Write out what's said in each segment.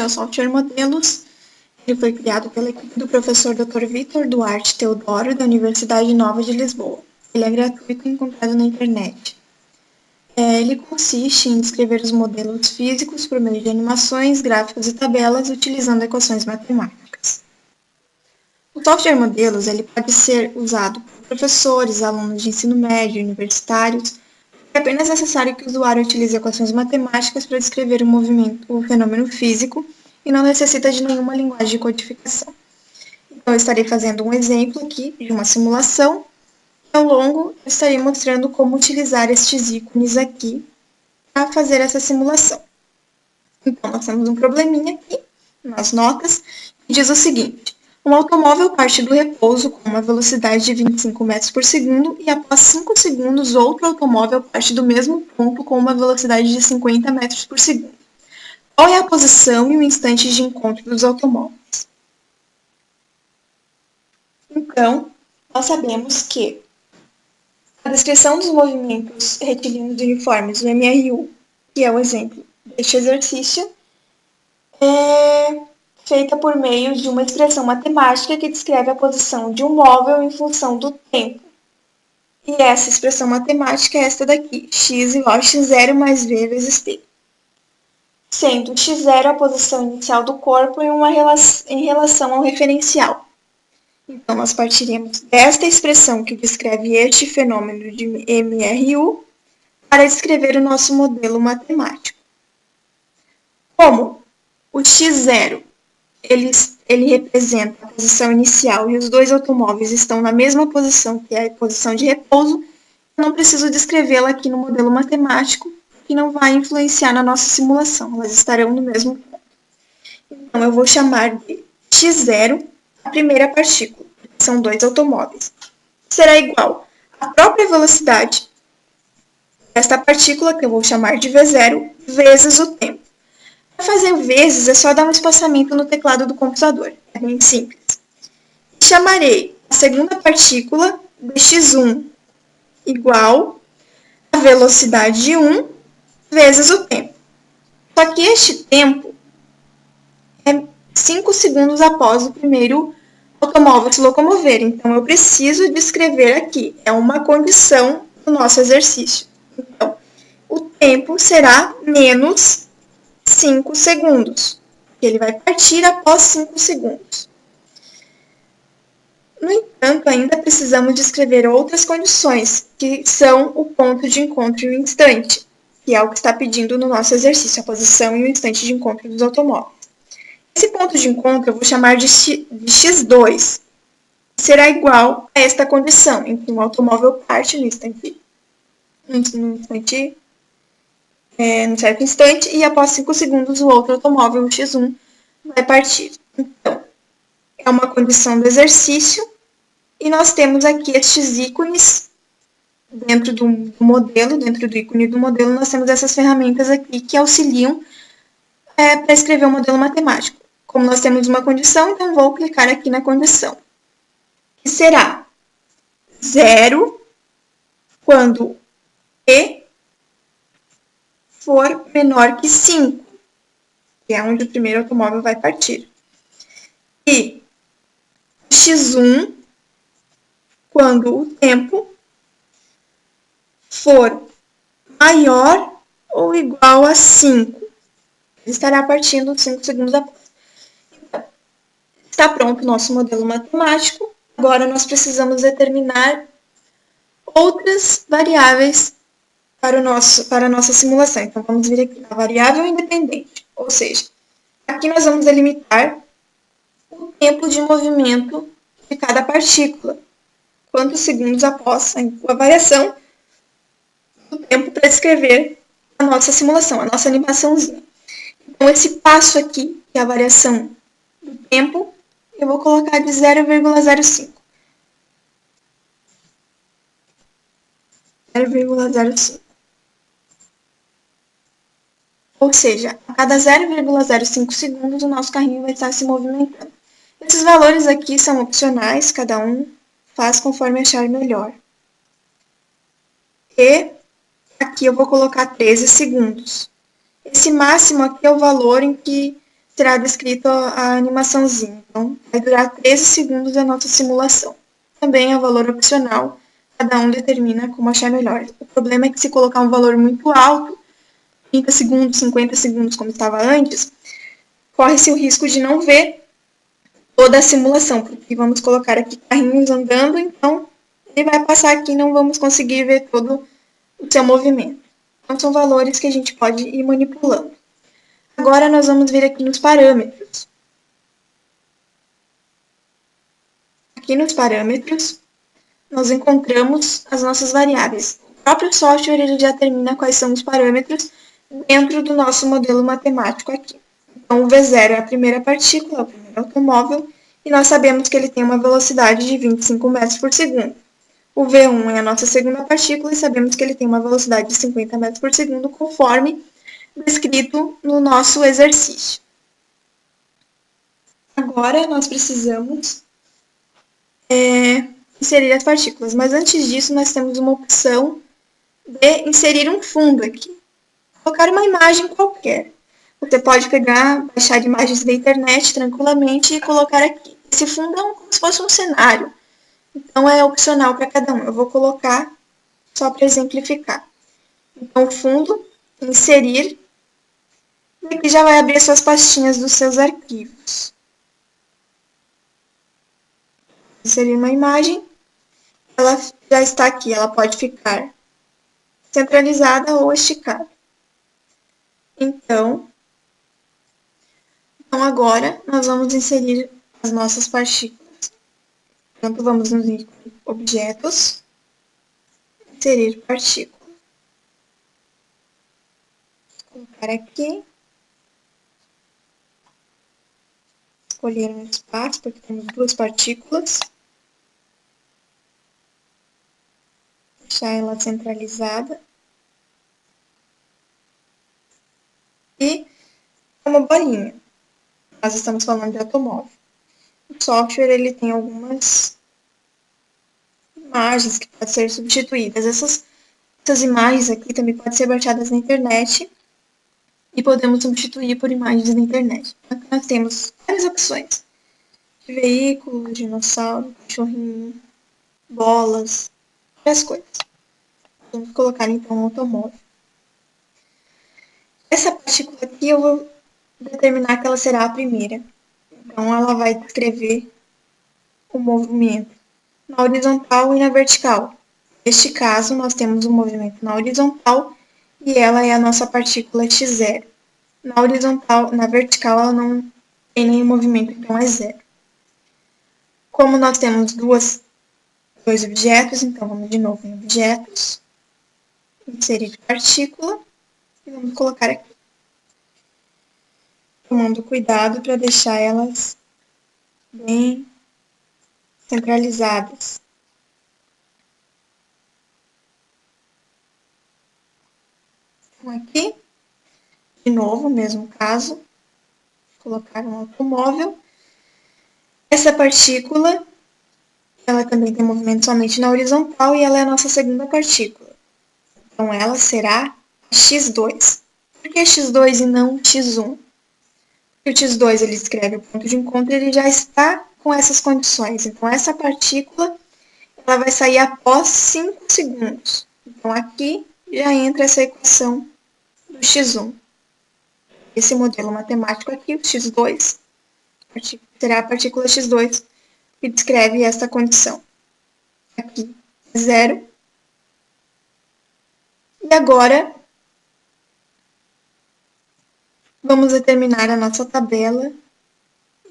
é o software Modelos. Ele foi criado pela equipe do professor Dr. Vitor Duarte Teodoro, da Universidade Nova de Lisboa. Ele é gratuito e encontrado na internet. Ele consiste em descrever os modelos físicos por meio de animações, gráficos e tabelas, utilizando equações matemáticas. O software Modelos ele pode ser usado por professores, alunos de ensino médio, universitários. É apenas necessário que o usuário utilize equações matemáticas para descrever o movimento, o fenômeno físico, e não necessita de nenhuma linguagem de codificação. Então, eu estarei fazendo um exemplo aqui de uma simulação. Ao longo, eu estarei mostrando como utilizar estes ícones aqui para fazer essa simulação. Então, nós temos um probleminha aqui, nas notas, que diz o seguinte: um automóvel parte do repouso com uma velocidade de 25 metros por segundo e após 5 segundos outro automóvel parte do mesmo ponto com uma velocidade de 50 metros por segundo. Qual é a posição e o instante de encontro dos automóveis? Então, nós sabemos que a descrição dos movimentos retilíneos uniformes, o MRU, que é o exemplo deste exercício, é feita por meio de uma expressão matemática que descreve a posição de um móvel em função do tempo. E essa expressão matemática é esta daqui, x igual a x0 mais v vezes t. Sendo x0 a posição inicial do corpo em relação ao referencial. Então, nós partiremos desta expressão que descreve este fenômeno de MRU para descrever o nosso modelo matemático. Como o x0 ele representa a posição inicial e os dois automóveis estão na mesma posição, que é a posição de repouso, eu não preciso descrevê-la aqui no modelo matemático, que não vai influenciar na nossa simulação, elas estarão no mesmo ponto. Então, eu vou chamar de x0 a primeira partícula, que são dois automóveis. Será igual à própria velocidade desta partícula, que eu vou chamar de v0, vezes o tempo. Para fazer vezes, é só dar um espaçamento no teclado do computador. É bem simples. Chamarei a segunda partícula de x1 igual a velocidade de 1 vezes o tempo. Só que este tempo é 5 segundos após o primeiro automóvel se locomover. Então, eu preciso descrever aqui. É uma condição do nosso exercício. Então, o tempo será menos 5 segundos. Ele vai partir após 5 segundos. No entanto, ainda precisamos descrever outras condições, que são o ponto de encontro e o instante, que é o que está pedindo no nosso exercício, a posição e o instante de encontro dos automóveis. Esse ponto de encontro eu vou chamar de x2, que será igual a esta condição, em que um automóvel parte no certo instante, e após 5 segundos o outro automóvel, o x1, vai partir. Então, é uma condição do exercício, e nós temos aqui estes ícones dentro do modelo, dentro do ícone do modelo, nós temos essas ferramentas aqui que auxiliam para escrever o modelo matemático. Como nós temos uma condição, então vou clicar aqui na condição, que será 0 quando e for menor que 5, que é onde o primeiro automóvel vai partir. E x1 quando o tempo for maior ou igual a 5. Ele estará partindo 5 segundos após. Então, está pronto o nosso modelo matemático. Agora, nós precisamos determinar outras variáveis para a nossa simulação. Então, vamos vir aqui na variável independente. Ou seja, aqui nós vamos delimitar o tempo de movimento de cada partícula. Quantos segundos após a variação do tempo para descrever a nossa simulação, a nossa animaçãozinha. Então, esse passo aqui, que é a variação do tempo, eu vou colocar de 0,05. 0,05. Ou seja, a cada 0,05 segundos, o nosso carrinho vai estar se movimentando. Esses valores aqui são opcionais, cada um faz conforme achar melhor. E aqui eu vou colocar 13 segundos. Esse máximo aqui é o valor em que será descrito a animaçãozinha. Então, vai durar 13 segundos a nossa simulação. Também é um valor opcional, cada um determina como achar melhor. O problema é que se colocar um valor muito alto, 30 segundos, 50 segundos, como estava antes, corre-se o risco de não ver toda a simulação, porque vamos colocar aqui carrinhos andando, então ele vai passar aqui e não vamos conseguir ver todo o seu movimento. Então, são valores que a gente pode ir manipulando. Agora, nós vamos vir aqui nos parâmetros. Aqui nos parâmetros, nós encontramos as nossas variáveis. O próprio software ele já determina quais são os parâmetros dentro do nosso modelo matemático aqui. Então, o V0 é a primeira partícula, o primeiro automóvel, e nós sabemos que ele tem uma velocidade de 25 metros por segundo. O V1 é a nossa segunda partícula e sabemos que ele tem uma velocidade de 50 metros por segundo, conforme descrito no nosso exercício. Agora, nós precisamos inserir as partículas, mas antes disso, nós temos uma opção de inserir um fundo aqui. Colocar uma imagem qualquer. Você pode pegar, baixar imagens da internet tranquilamente e colocar aqui. Esse fundo é como se fosse um cenário. Então, é opcional para cada um. Eu vou colocar só para exemplificar. Então, fundo, inserir. E aqui já vai abrir suas pastinhas dos seus arquivos. Inserir uma imagem. Ela já está aqui. Ela pode ficar centralizada ou esticada. Então agora nós vamos inserir as nossas partículas. Então, vamos nos objetos, inserir partícula. Vou colocar aqui. Escolher um espaço, porque temos duas partículas. Deixar ela centralizada. E uma bolinha. Nós estamos falando de automóvel. O software ele tem algumas imagens que podem ser substituídas. Essas imagens aqui também podem ser baixadas na internet e podemos substituir por imagens na internet. Aqui nós temos várias opções de veículo, dinossauro, cachorrinho, bolas, várias coisas. Vamos colocar então um automóvel. Essa partícula aqui eu vou determinar que ela será a primeira. Então ela vai descrever o movimento na horizontal e na vertical. Neste caso, nós temos um movimento na horizontal e ela é a nossa partícula x0. Na horizontal, na vertical, ela não tem nenhum movimento, então é zero. Como nós temos dois objetos, então vamos de novo em objetos, inserir partícula e vamos colocar aqui. Tomando cuidado para deixar elas bem centralizadas. Então aqui, de novo, mesmo caso, colocar um automóvel. Essa partícula, ela também tem movimento somente na horizontal e ela é a nossa segunda partícula. Então, ela será x2. Por que x2 e não x1? Porque o x2 ele escreve o ponto de encontro e ele já está com essas condições. Então, essa partícula ela vai sair após 5 segundos. Então, aqui já entra essa equação do x1. Esse modelo matemático aqui, o x2, será a partícula x2, que descreve essa condição. Aqui, 0. E agora, vamos determinar a nossa tabela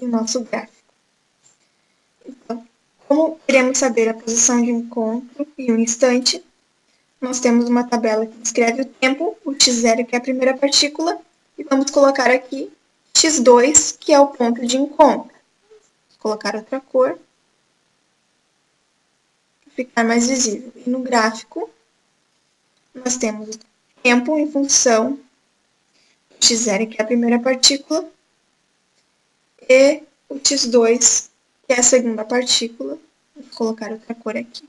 e o nosso gráfico. Então, como queremos saber a posição de encontro e o instante, nós temos uma tabela que descreve o tempo, o x0, que é a primeira partícula, e vamos colocar aqui x2, que é o ponto de encontro. Vou colocar outra cor, para ficar mais visível. E no gráfico, nós temos o tempo em função do x0, que é a primeira partícula, e o x2, que é a segunda partícula. Vou colocar outra cor aqui.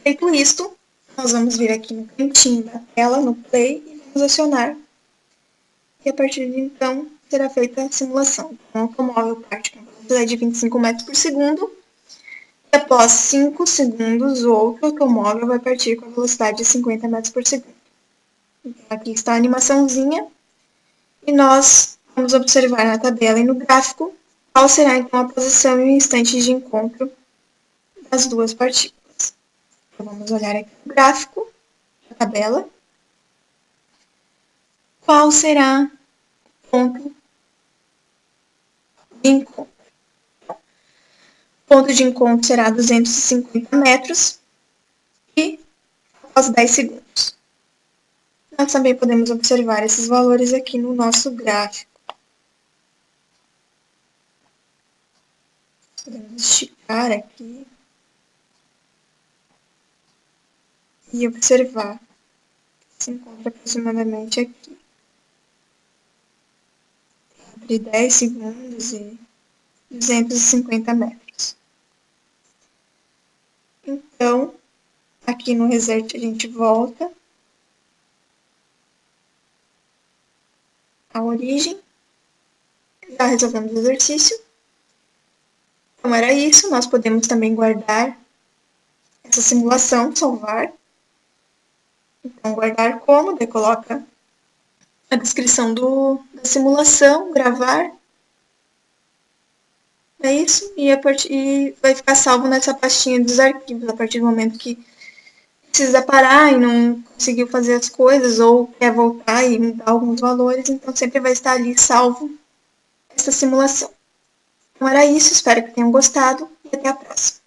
Feito isto, nós vamos vir aqui no cantinho da tela, no Play, e vamos acionar e a partir de então será feita a simulação. Então, o automóvel parte com uma velocidade de 25 metros por segundo e após 5 segundos o outro automóvel vai partir com a velocidade de 50 metros por segundo. Então, aqui está a animaçãozinha e nós vamos observar na tabela e no gráfico qual será então a posição e o instante de encontro das duas partículas. Então, vamos olhar aqui no gráfico, a tabela. Qual será o ponto de encontro? O ponto de encontro será 250 metros e após 10 segundos. Nós também podemos observar esses valores aqui no nosso gráfico. Podemos esticar aqui e observar. Se encontra aproximadamente aqui. Entre 10 segundos e 250 metros. Então, aqui no Reset a gente volta à origem. Já resolvemos o exercício. Então, era isso. Nós podemos também guardar essa simulação, salvar. Então, guardar como? Daí coloca a descrição da simulação, gravar. É isso. E vai ficar salvo nessa pastinha dos arquivos. A partir do momento que precisa parar e não conseguiu fazer as coisas ou quer voltar e mudar alguns valores, então sempre vai estar ali salvo essa simulação. Então era isso, espero que tenham gostado e até a próxima.